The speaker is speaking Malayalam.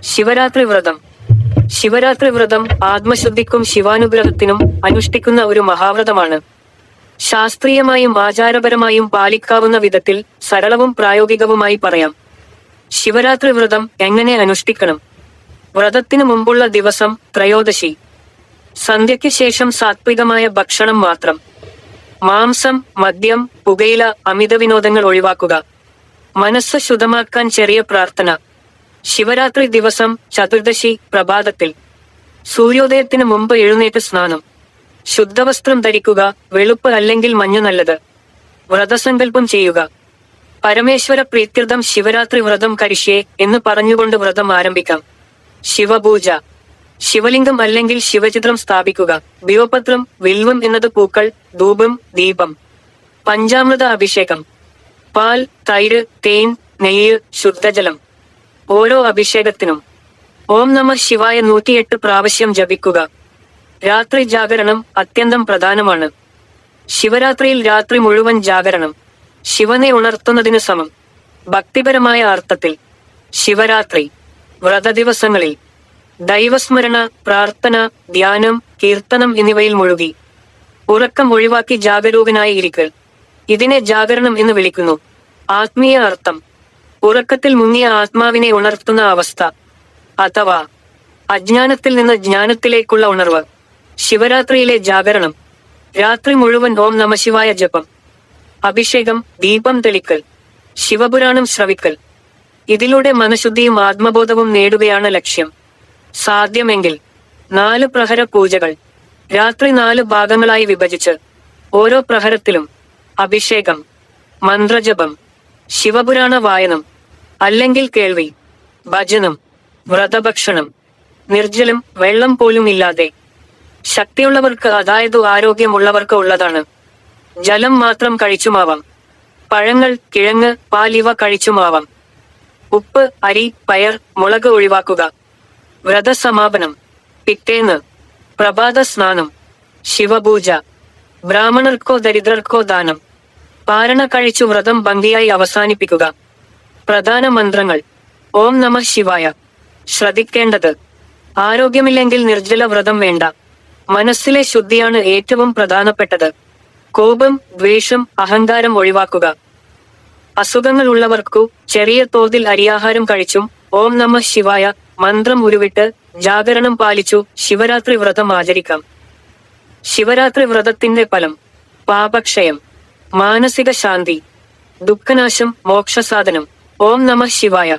ശിവരാത്രി വ്രതം. ശിവരാത്രി വ്രതം ആത്മശുദ്ധിക്കും ശിവാനുഗ്രഹത്തിനും അനുഷ്ഠിക്കുന്ന ഒരു മഹാവ്രതമാണ്. ശാസ്ത്രീയമായും ആചാരപരമായും പാലിക്കാവുന്ന വിധത്തിൽ സരളവും പ്രായോഗികവുമായി പറയാം. ശിവരാത്രി വ്രതം എങ്ങനെ അനുഷ്ഠിക്കണം? വ്രതത്തിനു മുമ്പുള്ള ദിവസം ത്രയോദശി. സന്ധ്യയ്ക്ക് ശേഷം സാത്വികമായ ഭക്ഷണം മാത്രം. മാംസം, മദ്യം, പുകയില, അമിത വിനോദങ്ങൾ ഒഴിവാക്കുക. മനസ്സ് ശുദ്ധമാക്കാൻ ചെറിയ പ്രാർത്ഥന. ശിവരാത്രി ദിവസം ചതുർദശി പ്രഭാതത്തിൽ സൂര്യോദയത്തിന് മുമ്പ് എഴുന്നേറ്റ് സ്നാനം. ശുദ്ധവസ്ത്രം ധരിക്കുക, വെളുപ്പ് അല്ലെങ്കിൽ മഞ്ഞ നല്ലത്. വ്രതസങ്കല്പം ചെയ്യുക. പരമേശ്വര പ്രീത്യർത്ഥം ശിവരാത്രി വ്രതം കരിഷ്യേ എന്ന് പറഞ്ഞുകൊണ്ട് വ്രതം ആരംഭിക്കാം. ശിവപൂജ. ശിവലിംഗം അല്ലെങ്കിൽ ശിവചിത്രം സ്ഥാപിക്കുക. ബിയോപത്രം, വിൽവം എന്നത് പൂക്കൾ, ധൂപം, ദീപം. പഞ്ചാമൃത അഭിഷേകം. പാൽ, തൈര്, തേൻ, നെയ്യ്, ശുദ്ധജലം. ഓരോ അഭിഷേകത്തിനും ഓം നമഃ ശിവായ 108 പ്രാവശ്യം ജപിക്കുക. രാത്രി ജാഗരണം അത്യന്തം പ്രധാനമാണ്. ശിവരാത്രിയിൽ രാത്രി മുഴുവൻ ജാഗരണം ശിവനെ ഉണർത്തുന്നതിന് സമം. ഭക്തിപരമായ അർത്ഥത്തിൽ ശിവരാത്രി വ്രതദിവസങ്ങളിൽ ദൈവസ്മരണ, പ്രാർത്ഥന, ധ്യാനം, കീർത്തനം എന്നിവയിൽ മുഴുകി ഉറക്കം ഒഴിവാക്കി ജാഗരൂകനായി ഇരിക്കൽ. ഇതിനെ ജാഗരണം എന്ന് വിളിക്കുന്നു. ആത്മീയ അർത്ഥം ഉറക്കത്തിൽ മുങ്ങിയ ആത്മാവിനെ ഉണർത്തുന്ന അവസ്ഥ അഥവാ അജ്ഞാനത്തിൽ നിന്ന് ജ്ഞാനത്തിലേക്കുള്ള ഉണർവ്. ശിവരാത്രിയിലെ ജാഗരണം രാത്രി മുഴുവൻ ഓം നമഃശിവായ ജപം. അഭിഷേകം, ദീപം തെളിക്കൽ, ശിവപുരാണം ശ്രവിക്കൽ. ഇതിലൂടെ മനഃശുദ്ധിയും ആത്മബോധവും നേടുകയാണ് ലക്ഷ്യം. സാധ്യമെങ്കിൽ 4 പ്രഹര പൂജകൾ. രാത്രി 4 ഭാഗങ്ങളായി വിഭജിച്ച് ഓരോ പ്രഹരത്തിലും അഭിഷേകം, മന്ത്രജപം, ശിവപുരാണ വായനം അല്ലെങ്കിൽ കേൾവി, ഭജനം, വ്രതഭക്ഷണം. നിർജ്ജലം, വെള്ളം പോലും ഇല്ലാതെ. ശക്തിയുള്ളവർക്ക്, അതായത് ആരോഗ്യമുള്ളവർക്ക് ഉള്ളതാണ്. ജലം മാത്രം കഴിച്ചുമാവാം. പഴങ്ങൾ, കിഴങ്ങ്, പാൽ ഇവ കഴിച്ചുമാവാം. ഉപ്പ്, അരി, പയർ, മുളക് ഒഴിവാക്കുക. വ്രതസമാപനം പിറ്റേന്ന് പ്രഭാത സ്നാനം. ശിവപൂജ. ബ്രാഹ്മണർക്കോ ദരിദ്രർക്കോ ദാനം. പാരണ കഴിച്ചു വ്രതം ഭംഗിയായി അവസാനിപ്പിക്കുക. പ്രധാന മന്ത്രങ്ങൾ. ഓം നമഃ ശിവായ. ശ്രദ്ധിക്കേണ്ടത്: ആരോഗ്യമില്ലെങ്കിൽ നിർജ്ജല വ്രതം വേണ്ട. മനസ്സിലെ ശുദ്ധിയാണ് ഏറ്റവും പ്രധാനപ്പെട്ടത്. കോപം, ദ്വേഷം, അഹങ്കാരം ഒഴിവാക്കുക. അസുഖങ്ങൾ ഉള്ളവർക്കു ചെറിയ തോതിൽ അരിയാഹാരം കഴിച്ചും ഓം നമഃ ശിവായ മന്ത്രം ഉരുവിട്ട് ജാഗരണം പാലിച്ചു ശിവരാത്രി വ്രതം ആചരിക്കാം. ശിവരാത്രി വ്രതത്തിന്റെ ഫലം: പാപക്ഷയം, മാനസിക ശാന്തി, ദുഃഖനാശം, മോക്ഷസാധനം. ഓം നമഃ ശിവായ.